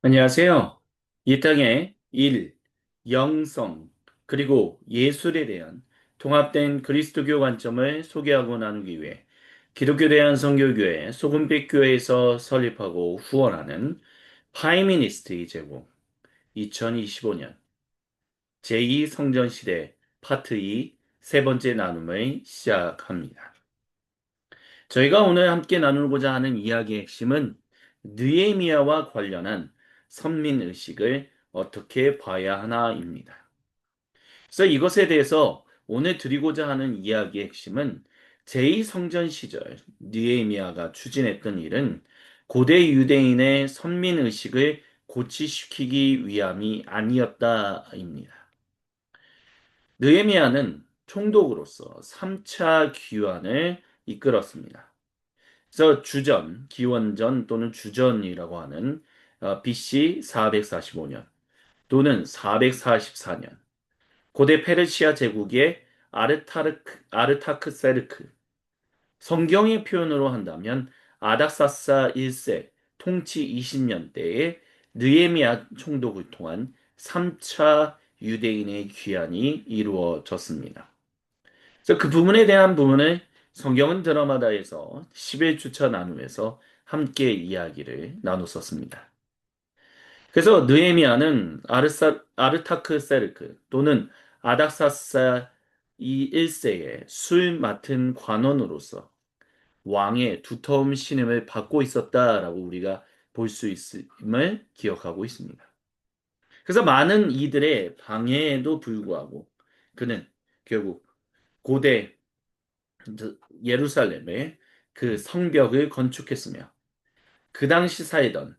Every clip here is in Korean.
안녕하세요. 이 땅의 일, 영성, 그리고 예술에 대한 통합된 그리스도교 관점을 소개하고 나누기 위해 기독교 대한선교교회 소금빛교회에서 설립하고 후원하는 파이미니스트 제공 2025년 제2성전시대 파트 2 세 번째 나눔을 시작합니다. 저희가 오늘 함께 나누고자 하는 이야기의 핵심은 느헤미야와 관련한 선민의식을 어떻게 봐야 하나입니다. 그래서 이것에 대해서 오늘 드리고자 하는 이야기의 핵심은 제2성전 시절 느헤미야가 추진했던 일은 고대 유대인의 선민의식을 고취시키기 위함이 아니었다입니다. 느헤미야는 총독으로서 3차 귀환을 이끌었습니다. 그래서 주전, 기원전 또는 주전이라고 하는 BC 445년 또는 444년 고대 페르시아 제국의 아르타크세르크 성경의 표현으로 한다면 아닥사스 1세 통치 20년 때에 느헤미야 총독을 통한 3차 유대인의 귀환이 이루어졌습니다. 그래서 그 부분에 대한 부분을 성경은 드라마다에서 11주차 나눔에서 함께 이야기를 나눴었습니다. 그래서 느헤미야는 아르타크세르크 또는 아닥사스 이 1세의 술 맡은 관원으로서 왕의 두터움 신임을 받고 있었다라고 우리가 볼 수 있음을 기억하고 있습니다. 그래서 많은 이들의 방해에도 불구하고 그는 결국 고대 예루살렘에 그 성벽을 건축했으며 그 당시 살던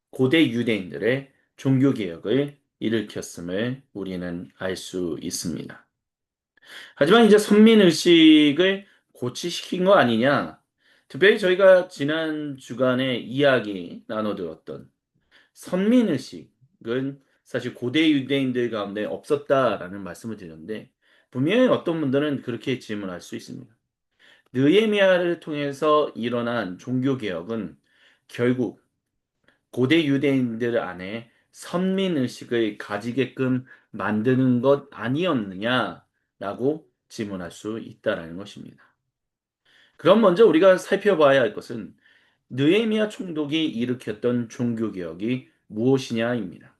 고대 유대인들의 종교개혁을 일으켰음을 우리는 알 수 있습니다. 하지만 이제 선민의식을 고취시킨 거 아니냐? 특별히 저희가 지난 주간에 이야기 나눠들었던 선민의식은 사실 고대 유대인들 가운데 없었다라는 말씀을 드렸는데 분명히 어떤 분들은 그렇게 질문할 수 있습니다. 느헤미야를 통해서 일어난 종교개혁은 결국 고대 유대인들 안에 선민의식을 가지게끔 만드는 것 아니었느냐라고 질문할 수 있다라는 것입니다. 그럼 먼저 우리가 살펴봐야 할 것은 느헤미야 총독이 일으켰던 종교개혁이 무엇이냐입니다.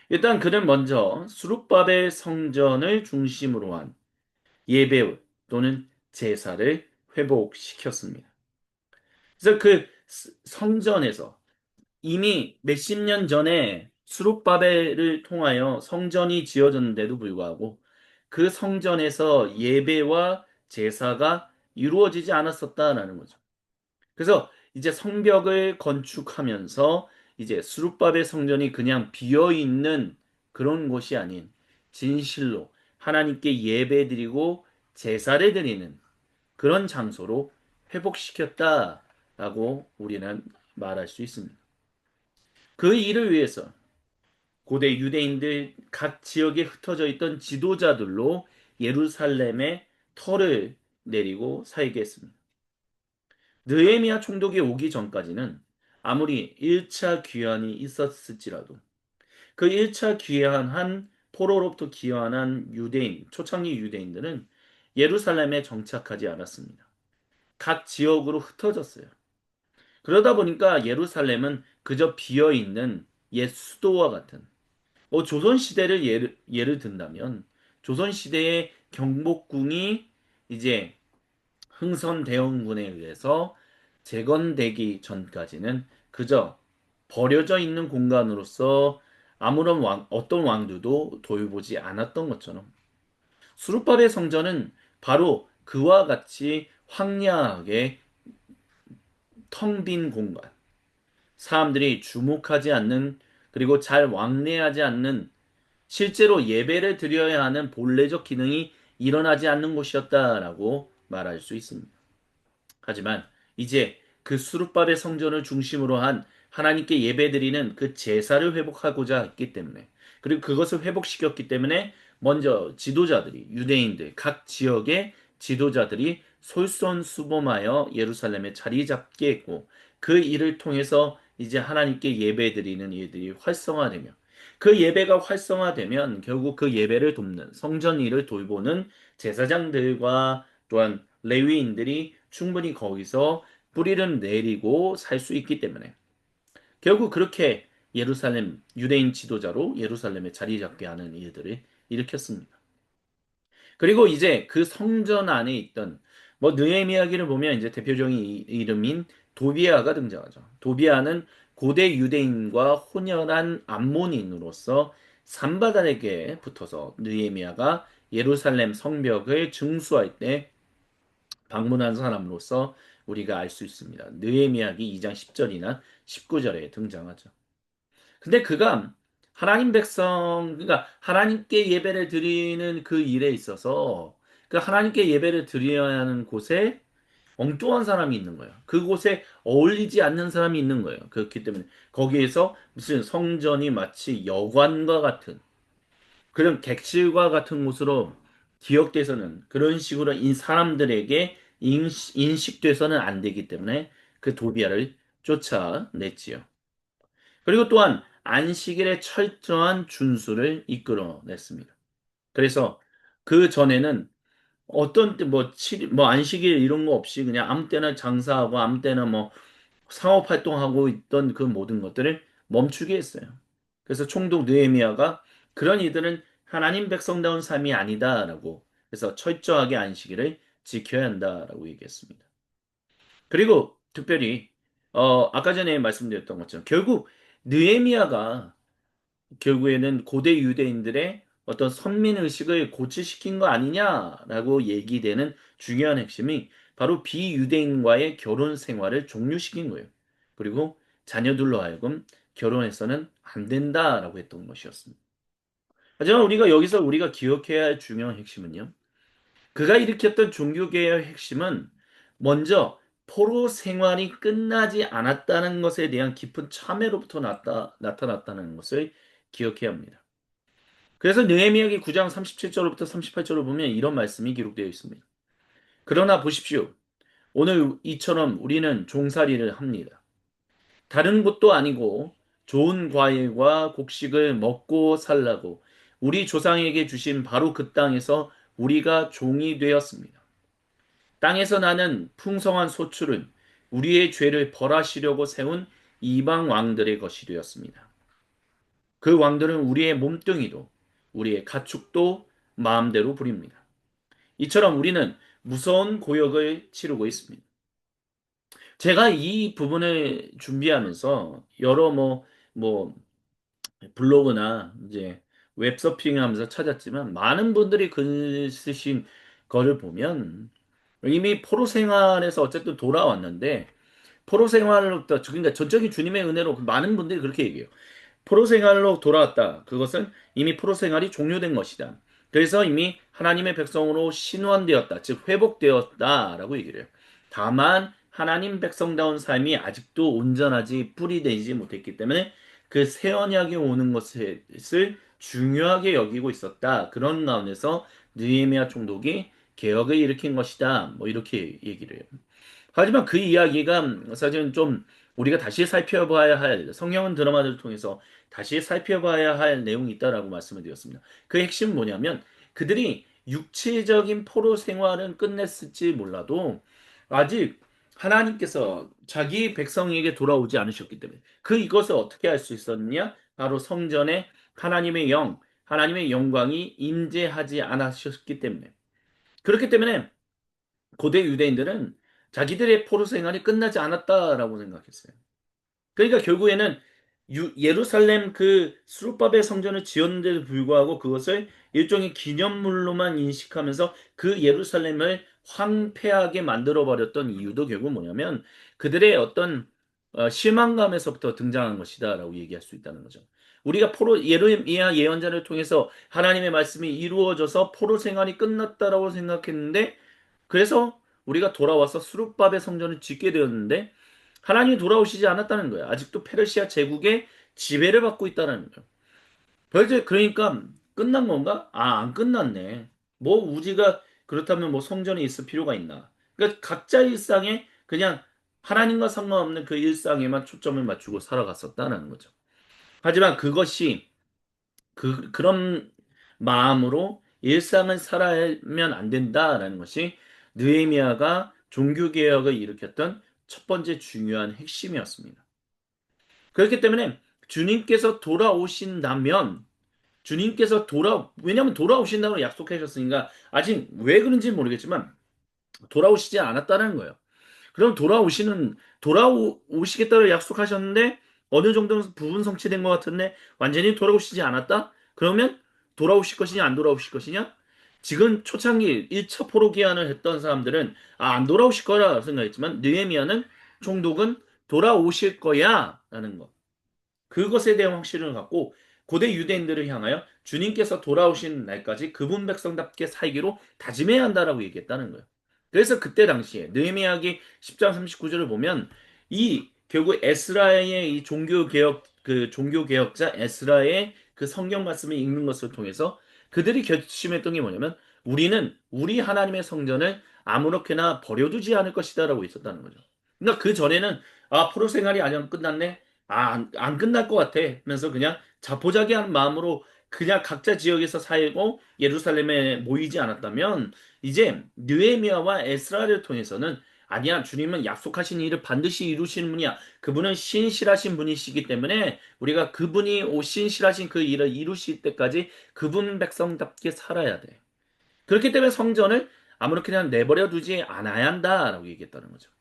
일단 그는 먼저 수룹바벨 성전을 중심으로 한 예배 또는 제사를 회복시켰습니다. 그래서 그 성전에서 이미 몇십 년 전에 수룹바벨을 통하여 성전이 지어졌는데도 불구하고 그 성전에서 예배와 제사가 이루어지지 않았었다라는 거죠. 그래서 이제 성벽을 건축하면서 이제 수룹바벨 성전이 그냥 비어 있는 그런 곳이 아닌 진실로 하나님께 예배드리고 제사를 드리는 그런 장소로 회복시켰다라고 우리는 말할 수 있습니다. 그 일을 위해서 고대 유대인들 각 지역에 흩어져 있던 지도자들로 예루살렘에 터를 내리고 살게 했습니다. 느헤미야 총독이 오기 전까지는 아무리 1차 귀환이 있었을지라도 그 1차 귀환한 포로로부터 귀환한 유대인, 초창기 유대인들은 예루살렘에 정착하지 않았습니다. 각 지역으로 흩어졌어요. 그러다 보니까 예루살렘은 그저 비어 있는 옛 수도와 같은 조선 시대를 예를 든다면 조선 시대의 경복궁이 이제 흥선대원군에 의해서 재건되기 전까지는 그저 버려져 있는 공간으로서 아무런 어떤 왕들도 돌보지 않았던 것처럼 수르바벨 성전은 바로 그와 같이 황량하게 텅 빈 공간, 사람들이 주목하지 않는 그리고 잘 왕래하지 않는 실제로 예배를 드려야 하는 본래적 기능이 일어나지 않는 곳이었다라고 말할 수 있습니다. 하지만 이제 그 수룹바벨 성전을 중심으로 한 하나님께 예배드리는 그 제사를 회복하고자 했기 때문에 그리고 그것을 회복시켰기 때문에 먼저 지도자들이 유대인들 각 지역의 지도자들이 솔선수범하여 예루살렘에 자리 잡게 했고 그 일을 통해서 이제 하나님께 예배드리는 일들이 활성화되며 그 예배가 활성화되면 결국 그 예배를 돕는 성전 일을 돌보는 제사장들과 또한 레위인들이 충분히 거기서 뿌리를 내리고 살 수 있기 때문에 결국 그렇게 예루살렘 유대인 지도자로 예루살렘에 자리 잡게 하는 일들을 일으켰습니다. 그리고 이제 그 성전 안에 있던 뭐 느헤미야기를 보면 이제 대표적인 이름인 도비아가 등장하죠. 도비아는 고대 유대인과 혼혈한 암몬인으로서 산바단에게 붙어서 느헤미야가 예루살렘 성벽을 증수할 때 방문한 사람으로서 우리가 알 수 있습니다. 느헤미야기 2장 10절이나 19절에 등장하죠. 근데 그가 하나님 백성, 그러니까 하나님께 예배를 드리는 그 일에 있어서 그 하나님께 예배를 드려야 하는 곳에 엉뚱한 사람이 있는 거예요. 그곳에 어울리지 않는 사람이 있는 거예요. 그렇기 때문에 거기에서 무슨 성전이 마치 여관과 같은 그런 객실과 같은 곳으로 기억돼서는 그런 식으로 이 사람들에게 인식돼서는 안 되기 때문에 그 도비아를 쫓아냈지요. 그리고 또한 안식일의 철저한 준수를 이끌어냈습니다. 그래서 그 전에는 어떤 때 뭐 안식일 이런 거 없이 그냥 아무 때나 장사하고 아무 때나 뭐 상업 활동하고 있던 그 모든 것들을 멈추게 했어요. 그래서 총독 느헤미야가 그런 이들은 하나님 백성다운 삶이 아니다라고 그래서 철저하게 안식일을 지켜야 한다라고 얘기했습니다. 그리고 특별히 아까 전에 말씀드렸던 것처럼 결국 느헤미야가 결국에는 고대 유대인들의 어떤 선민 의식을 고취시킨 거 아니냐라고 얘기되는 중요한 핵심이 바로 비유대인과의 결혼 생활을 종료시킨 거예요. 그리고 자녀들로 하여금 결혼해서는 안 된다라고 했던 것이었습니다. 하지만 우리가 기억해야 할 중요한 핵심은요. 그가 일으켰던 종교개혁의 핵심은 먼저 포로 생활이 끝나지 않았다는 것에 대한 깊은 참회로부터 나타났다는 것을 기억해야 합니다. 그래서 느헤미야기 9장 37절부터 38절을 보면 이런 말씀이 기록되어 있습니다. 그러나 보십시오. 오늘 이처럼 우리는 종살이를 합니다. 다른 곳도 아니고 좋은 과일과 곡식을 먹고 살라고 우리 조상에게 주신 바로 그 땅에서 우리가 종이 되었습니다. 땅에서 나는 풍성한 소출은 우리의 죄를 벌하시려고 세운 이방 왕들의 것이 되었습니다. 그 왕들은 우리의 몸뚱이도 우리의 가축도 마음대로 부립니다. 이처럼 우리는 무서운 고역을 치르고 있습니다. 제가 이 부분을 준비하면서 여러 뭐, 블로그나 이제 웹서핑하면서 찾았지만 많은 분들이 글 쓰신 거를 보면 이미 포로 생활에서 어쨌든 돌아왔는데 포로 생활로부터 그러니까 전적인 주님의 은혜로 많은 분들이 그렇게 얘기해요. 프로 생활로 돌아왔다. 그것은 이미 프로 생활이 종료된 것이다. 그래서 이미 하나님의 백성으로 신원되었다. 즉 회복되었다라고 얘기를 해요. 다만 하나님 백성다운 삶이 아직도 온전하지 뿌리되지 못했기 때문에 그 새 언약이 오는 것을 중요하게 여기고 있었다. 그런 가운데서 느헤미야 총독이 개혁을 일으킨 것이다. 뭐 이렇게 얘기를 해요. 하지만 그 이야기가 사실은 좀 우리가 다시 살펴봐야 할 성경은 드라마를 통해서 다시 살펴봐야 할 내용이 있다라고 말씀을 드렸습니다. 그 핵심은 뭐냐면 그들이 육체적인 포로 생활은 끝냈을지 몰라도 아직 하나님께서 자기 백성에게 돌아오지 않으셨기 때문에 그 이것을 어떻게 할 수 있었느냐? 바로 성전에 하나님의 영광이 임재하지 않으셨기 때문에 그렇기 때문에 고대 유대인들은 자기들의 포로 생활이 끝나지 않았다라고 생각했어요. 그러니까 결국에는 예루살렘 그 수르바벨 성전을 지었는데도 불구하고 그것을 일종의 기념물로만 인식하면서 그 예루살렘을 황폐하게 만들어 버렸던 이유도 결국 뭐냐면 그들의 어떤 실망감에서부터 등장한 것이다라고 얘기할 수 있다는 거죠. 우리가 예레미야 예언자를 통해서 하나님의 말씀이 이루어져서 포로 생활이 끝났다라고 생각했는데 그래서 우리가 돌아와서 수룹밥의 성전을 짓게 되었는데 하나님이 돌아오시지 않았다는 거예요. 아직도 페르시아 제국의 지배를 받고 있다는 거예요. 그러니까 끝난 건가? 아, 안 끝났네. 우리가 그렇다면 뭐 성전이 있을 필요가 있나? 그러니까 각자 일상에 그냥 하나님과 상관없는 그 일상에만 초점을 맞추고 살아갔었다는 거죠. 하지만 그것이 그런 마음으로 일상을 살아야면 안 된다라는 것이 느헤미야가 종교개혁을 일으켰던 첫 번째 중요한 핵심이었습니다. 그렇기 때문에 주님께서 돌아오신다면 왜냐하면 돌아오신다고 약속하셨으니까 아직 왜 그런지 모르겠지만 돌아오시지 않았다는 거예요. 그럼 돌아오시겠다고 약속하셨는데 어느 정도 부분 성취된 것 같은데 완전히 돌아오시지 않았다? 그러면 돌아오실 것이냐 안 돌아오실 것이냐? 지금 초창기 1차 포로 기한을 했던 사람들은 안 돌아오실 거라 생각했지만 느헤미야는 총독은 돌아오실 거야 라는 것. 그것에 대한 확신을 갖고 고대 유대인들을 향하여 주님께서 돌아오신 날까지 그분 백성답게 살기로 다짐해야 한다라고 얘기했다는 거예요. 그래서 그때 당시에 느헤미야기 10장 39절을 보면 이 결국 에스라의 이 종교 개혁자 에스라의 그 성경 말씀을 읽는 것을 통해서 그들이 결심했던 게 뭐냐면 우리는 우리 하나님의 성전을 아무렇게나 버려두지 않을 것이다라고 있었다는 거죠. 그러니까 그 전에는 포로 생활이 아직 끝났네. 안 끝날 것 같아. 하면서 그냥 자포자기한 마음으로 그냥 각자 지역에서 살고 예루살렘에 모이지 않았다면 이제 느헤미야와 에스라를 통해서는 아니야, 주님은 약속하신 일을 반드시 이루시는 분이야. 그분은 신실하신 분이시기 때문에 우리가 그분이 신실하신 그 일을 이루실 때까지 그분 백성답게 살아야 돼. 그렇기 때문에 성전을 아무렇게나 내버려 두지 않아야 한다라고 얘기했다는 거죠.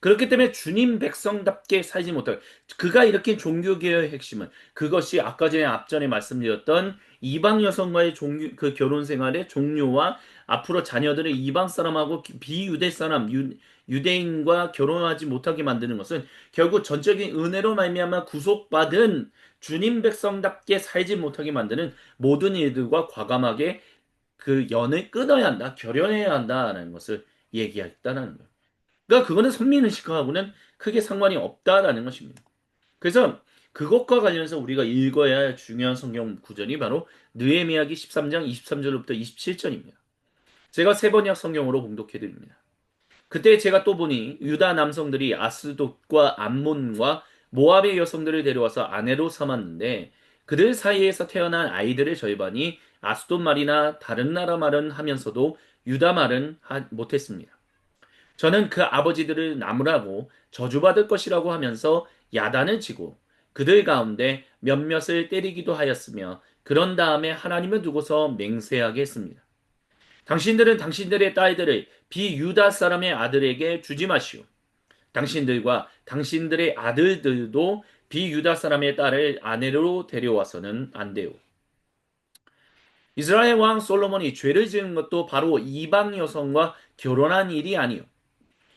그렇기 때문에 주님 백성답게 살지 못하고 그가 이렇게 종교개혁의 핵심은 그것이 아까 전에 앞전에 말씀드렸던 이방 여성과의 그 결혼 생활의 종료와 앞으로 자녀들을 이방 사람하고 비유대 사람 유대인과 결혼하지 못하게 만드는 것은 결국 전적인 은혜로 말미암아 구속받은 주님 백성답게 살지 못하게 만드는 모든 일들과 과감하게 그 연을 끊어야 한다, 결연해야 한다라는 것을 얘기했다는 거예요. 그러니까 그거는 선민의식하고는 크게 상관이 없다라는 것입니다. 그래서 그것과 관련해서 우리가 읽어야 할 중요한 성경 구절이 바로 느헤미야기 13장 23절부터 27절입니다. 제가 세 번역 성경으로 봉독해 드립니다. 그때 제가 또 보니 유다 남성들이 아스돗과 암몬과 모압의 여성들을 데려와서 아내로 삼았는데 그들 사이에서 태어난 아이들의 절반이 아스돗 말이나 다른 나라 말은 하면서도 유다 말은 못했습니다. 저는 그 아버지들을 나무라고 저주받을 것이라고 하면서 야단을 치고 그들 가운데 몇몇을 때리기도 하였으며 그런 다음에 하나님을 두고서 맹세하게 했습니다. 당신들은 당신들의 딸들을 비유다 사람의 아들에게 주지 마시오. 당신들과 당신들의 아들들도 비유다 사람의 딸을 아내로 데려와서는 안 돼요. 이스라엘 왕 솔로몬이 죄를 지은 것도 바로 이방 여성과 결혼한 일이 아니요.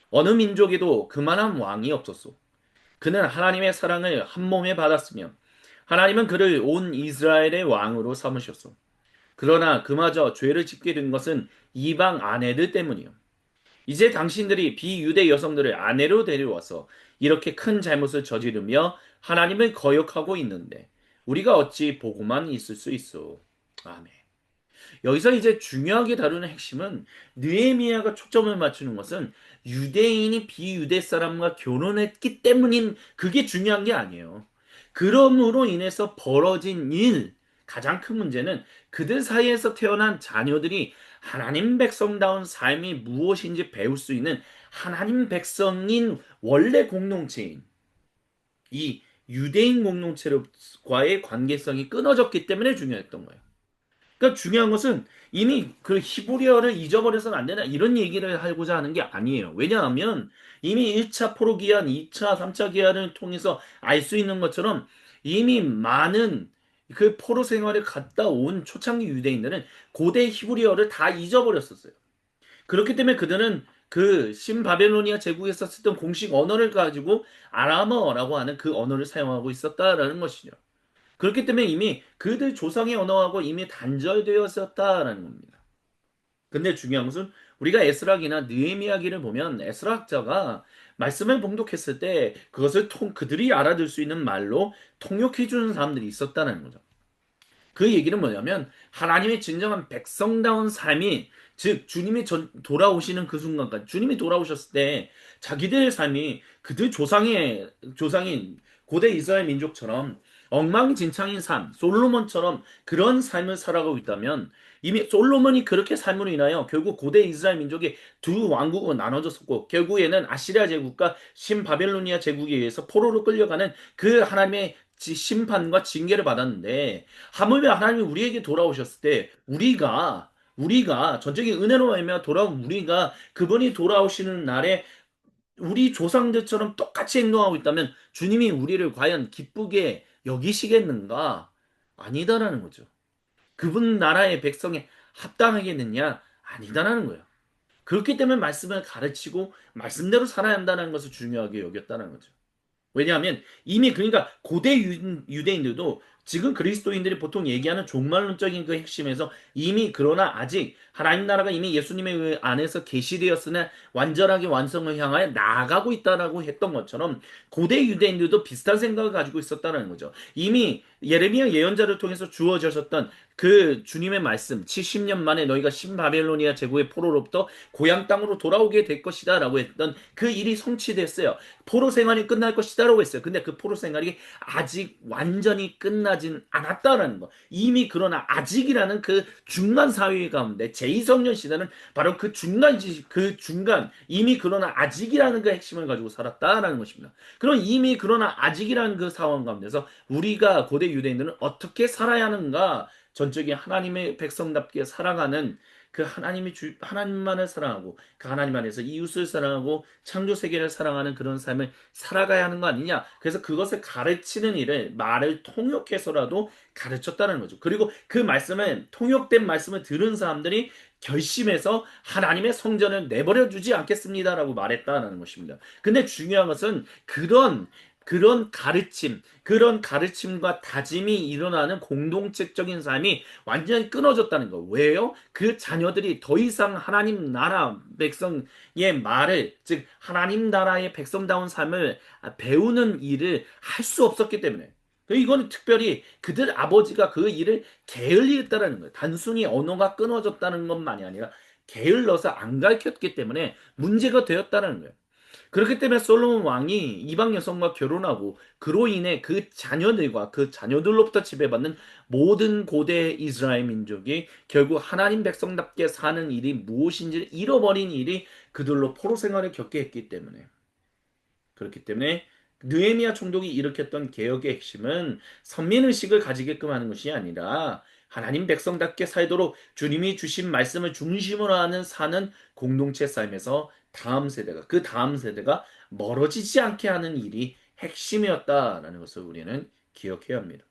어느 민족에도 그만한 왕이 없었소. 그는 하나님의 사랑을 한 몸에 받았으며 하나님은 그를 온 이스라엘의 왕으로 삼으셨소. 그러나 그마저 죄를 짓게 된 것은 이방 아내들 때문이요. 이제 당신들이 비유대 여성들을 아내로 데려와서 이렇게 큰 잘못을 저지르며 하나님을 거역하고 있는데 우리가 어찌 보고만 있을 수 있어. 아멘. 여기서 이제 중요하게 다루는 핵심은 느헤미야가 초점을 맞추는 것은 유대인이 비유대 사람과 결혼했기 때문인 그게 중요한 게 아니에요. 그럼으로 인해서 벌어진 가장 큰 문제는 그들 사이에서 태어난 자녀들이 하나님 백성다운 삶이 무엇인지 배울 수 있는 하나님 백성인 원래 공동체인 이 유대인 공동체과의 관계성이 끊어졌기 때문에 중요했던 거예요. 그러니까 중요한 것은 이미 그 히브리어를 잊어버려서는 안 된다 이런 얘기를 하고자 하는 게 아니에요. 왜냐하면 이미 1차 포로 기한, 2차, 3차 기한을 통해서 알 수 있는 것처럼 이미 많은 그 포로 생활을 갔다 온 초창기 유대인들은 고대 히브리어를 다 잊어버렸었어요. 그렇기 때문에 그들은 그 신바벨로니아 제국에서 쓰던 공식 언어를 가지고 아람어라고 하는 그 언어를 사용하고 있었다라는 것이죠. 그렇기 때문에 이미 그들 조상의 언어하고 이미 단절되었었다라는 겁니다. 근데 중요한 것은 우리가 에스라기나 느헤미야기를 보면 에스라 학자가 말씀을 봉독했을 때 그것을 그들이 알아들 수 있는 말로 통역해 주는 사람들이 있었다는 거죠. 그 얘기는 뭐냐면 하나님의 진정한 백성다운 삶이 즉 주님이 돌아오시는 그 순간까지 주님이 돌아오셨을 때 자기들의 삶이 그들 조상인 고대 이스라엘 민족처럼 엉망진창인 삶, 솔로몬처럼 그런 삶을 살아가고 있다면 이미 솔로몬이 그렇게 삶으로 인하여 결국 고대 이스라엘 민족이 두 왕국으로 나눠졌었고 결국에는 아시리아 제국과 신바벨로니아 제국에 의해서 포로로 끌려가는 그 하나님의 심판과 징계를 받았는데 하물며 하나님이 우리에게 돌아오셨을 때 우리가 전적인 은혜로 말미암아 돌아온 우리가 그분이 돌아오시는 날에 우리 조상들처럼 똑같이 행동하고 있다면 주님이 우리를 과연 기쁘게 여기시겠는가? 아니다라는 거죠. 그분 나라의 백성에 합당하겠느냐? 아니다라는 거예요. 그렇기 때문에 말씀을 가르치고 말씀대로 살아야 한다는 것을 중요하게 여겼다는 거죠. 왜냐하면 이미 그러니까 고대 유대인들도 지금 그리스도인들이 보통 얘기하는 종말론적인 그 핵심에서 이미 그러나 아직 하나님 나라가 이미 예수님의 안에서 계시되었으나 완전하게 완성을 향하여 나아가고 있다라고 했던 것처럼 고대 유대인들도 비슷한 생각을 가지고 있었다는 거죠. 이미 예레미야 예언자를 통해서 주어졌던 그 주님의 말씀 70년 만에 너희가 신바벨로니아 제국의 포로로부터 고향 땅으로 돌아오게 될 것이다 라고 했던 그 일이 성취됐어요. 포로 생활이 끝날 것이다라고 했어요. 근데 그 포로 생활이 아직 완전히 끝나진 않았다라는 거. 이미 그러나 아직이라는 그 중간 사회 가운데 제2성년 시대는 바로 그 중간 이미 그러나 아직이라는 그 핵심을 가지고 살았다라는 것입니다. 그럼 이미 그러나 아직이라는 그 상황 가운데서 우리가 고대 유대인들은 어떻게 살아야 하는가? 전적인 하나님의 백성답게 살아가는 그 하나님만을 사랑하고 그 하나님 안에서 이웃을 사랑하고 창조 세계를 사랑하는 그런 삶을 살아가야 하는 거 아니냐? 그래서 그것을 가르치는 일을 말을 통역해서라도 가르쳤다는 거죠. 그리고 그 말씀을 통역된 말씀을 들은 사람들이 결심해서 하나님의 성전을 내버려 두지 않겠습니다라고 말했다는 것입니다. 근데 중요한 것은 그런 가르침과 다짐이 일어나는 공동체적인 삶이 완전히 끊어졌다는 거. 왜요? 그 자녀들이 더 이상 하나님 나라 백성의 말을, 즉, 하나님 나라의 백성다운 삶을 배우는 일을 할 수 없었기 때문에. 이거는 특별히 그들 아버지가 그 일을 게을리했다는 거예요. 단순히 언어가 끊어졌다는 것만이 아니라 게을러서 안 가르쳤기 때문에 문제가 되었다는 거예요. 그렇기 때문에 솔로몬 왕이 이방 여성과 결혼하고 그로 인해 그 자녀들과 그 자녀들로부터 지배받는 모든 고대 이스라엘 민족이 결국 하나님 백성답게 사는 일이 무엇인지를 잃어버린 일이 그들로 포로 생활을 겪게 했기 때문에 그렇기 때문에 느헤미야 총독이 일으켰던 개혁의 핵심은 선민의식을 가지게끔 하는 것이 아니라 하나님 백성답게 살도록 주님이 주신 말씀을 중심으로 하는 사는 공동체 삶에서 그 다음 세대가 멀어지지 않게 하는 일이 핵심이었다라는 것을 우리는 기억해야 합니다.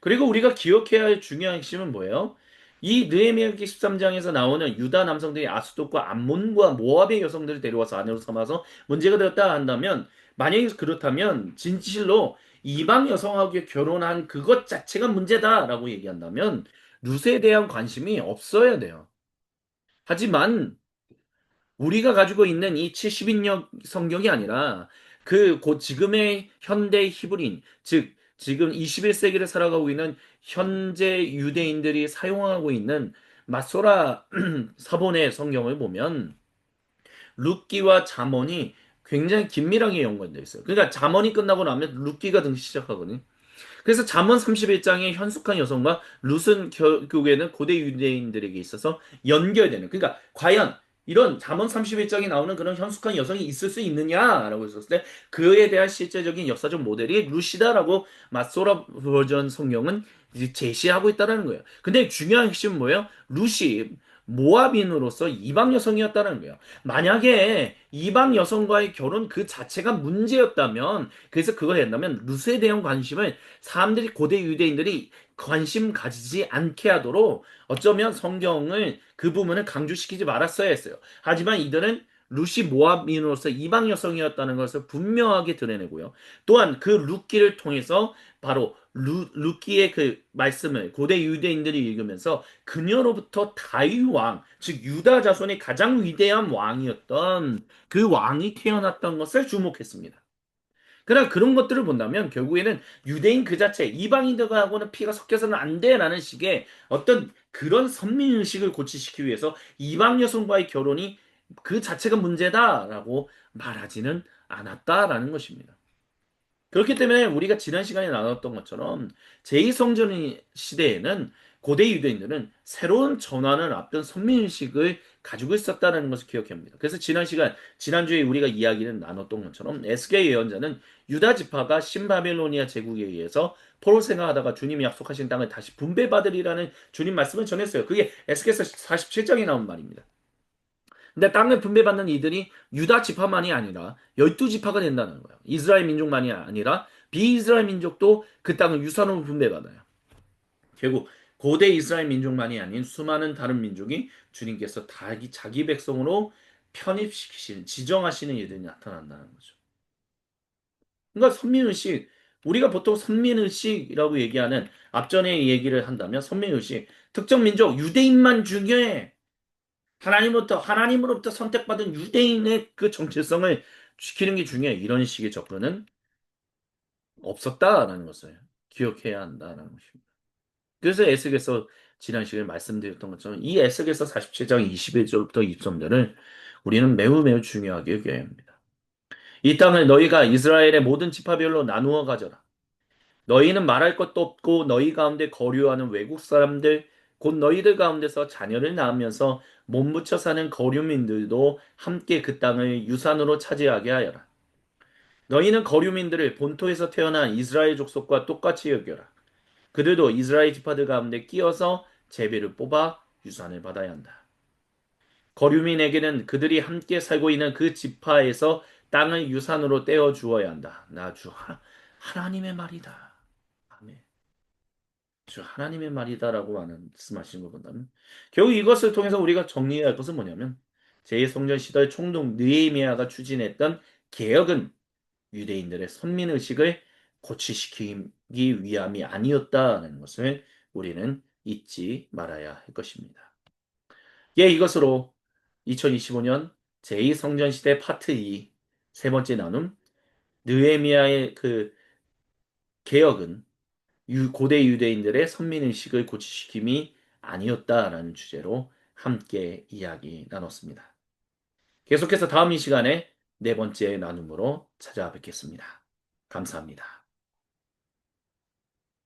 그리고 우리가 기억해야 할 중요한 핵심은 뭐예요? 이 느헤미야 13장에서 나오는 유다 남성들이 아스돗과 암몬과 모압의 여성들을 데려와서 아내로 삼아서 문제가 되었다 한다면 만약에 그렇다면 진실로 이방 여성하고 결혼한 그것 자체가 문제다라고 얘기한다면 룻에 대한 관심이 없어야 돼요. 하지만 우리가 가지고 있는 이 70인역 성경이 아니라 그 곧 지금의 현대 히브리인, 즉 지금 21세기를 살아가고 있는 현재 유대인들이 사용하고 있는 마소라 사본의 성경을 보면 룻기와 잠언이 굉장히 긴밀하게 연관되어 있어요. 그러니까 잠언이 끝나고 나면 룻기가 등기 시작하거든요. 그래서 잠언 31장의 현숙한 여성과 룻은 결국에는 고대 유대인들에게 있어서 연결되는. 그러니까 과연 이런 잠언 31장에 나오는 그런 현숙한 여성이 있을 수 있느냐라고 했었을 때 그에 대한 실제적인 역사적 모델이 룻이다라고 마소라 버전 성경은 이제 제시하고 있다는 거예요. 근데 중요한 핵심은 뭐예요? 룻이 모압인으로서 이방 여성이었다는 거예요. 만약에 이방 여성과의 결혼 그 자체가 문제였다면 그래서 그걸 한다면 룻에 대한 관심을 사람들이 고대 유대인들이 관심 가지지 않게 하도록 어쩌면 성경을 그 부분을 강조시키지 말았어야 했어요. 하지만 이들은 룻이 모압인으로서 이방 여성이었다는 것을 분명하게 드러내고요. 또한 그 룻기를 통해서 바로 룻기의 그 말씀을 고대 유대인들이 읽으면서 그녀로부터 다윗 왕, 즉 유다 자손의 가장 위대한 왕이었던 그 왕이 태어났던 것을 주목했습니다. 그러나 그런 것들을 본다면 결국에는 유대인 그 자체, 이방인들하고는 피가 섞여서는 안 돼라는 식의 어떤 그런 선민의식을 고취시키기 위해서 이방 여성과의 결혼이 그 자체가 문제다라고 말하지는 않았다라는 것입니다. 그렇기 때문에 우리가 지난 시간에 나눴던 것처럼 제2성전 시대에는 고대 유대인들은 새로운 전환을 앞둔 선민의식을 가지고 있었다는 것을 기억해야 합니다. 그래서 지난주에 우리가 이야기를 나눴던 것처럼 에스겔 예언자는 유다 지파가 신바빌로니아 제국에 의해서 포로 생활하다가 주님이 약속하신 땅을 다시 분배받으리라는 주님 말씀을 전했어요. 그게 에스겔서 47장에 나온 말입니다. 근데 땅을 분배받는 이들이 유다 지파만이 아니라 12지파가 된다는 거예요. 이스라엘 민족만이 아니라 비이스라엘 민족도 그 땅을 유산으로 분배받아요. 결국 고대 이스라엘 민족만이 아닌 수많은 다른 민족이 주님께서 자기 백성으로 편입시키시는, 지정하시는 일들이 나타난다는 거죠. 그러니까 선민의식, 우리가 보통 선민의식이라고 얘기하는 앞전에 얘기를 한다면 선민의식, 특정 민족, 유대인만 중요해. 하나님으로부터 선택받은 유대인의 그 정체성을 지키는 게 중요해. 이런 식의 접근은 없었다라는 것을 기억해야 한다라는 것입니다. 그래서 에스겔서 지난 시간에 말씀드렸던 것처럼 이 에스겔서 47장 21절부터 23절을 우리는 매우 매우 중요하게 여겨야 합니다. 이 땅을 너희가 이스라엘의 모든 지파별로 나누어 가져라. 너희는 말할 것도 없고 너희 가운데 거류하는 외국 사람들 곧 너희들 가운데서 자녀를 낳으면서 몸부쳐 사는 거류민들도 함께 그 땅을 유산으로 차지하게 하여라. 너희는 거류민들을 본토에서 태어난 이스라엘 족속과 똑같이 여겨라. 그들도 이스라엘 지파들 가운데 끼어서 제비를 뽑아 유산을 받아야 한다. 거류민에게는 그들이 함께 살고 있는 그 지파에서 땅을 유산으로 떼어 주어야 한다. 하나님의 말이다. 아멘. 주 하나님의 말이다라고 말씀하시는 거 본다면 결국 이것을 통해서 우리가 정리해야 할 것은 뭐냐면 제2성전 시대 총독 느헤미야가 추진했던 개혁은 유대인들의 선민의식을 고취시키기 위함이 아니었다는 것을 우리는 잊지 말아야 할 것입니다. 예, 이것으로 2025년 제2성전 시대 파트 2 세 번째 나눔 느헤미야의 그 개혁은 고대 유대인들의 선민의식을 고취시킴이 아니었다라는 주제로 함께 이야기 나눴습니다. 계속해서 다음 이 시간에 네 번째 나눔으로 찾아뵙겠습니다. 감사합니다.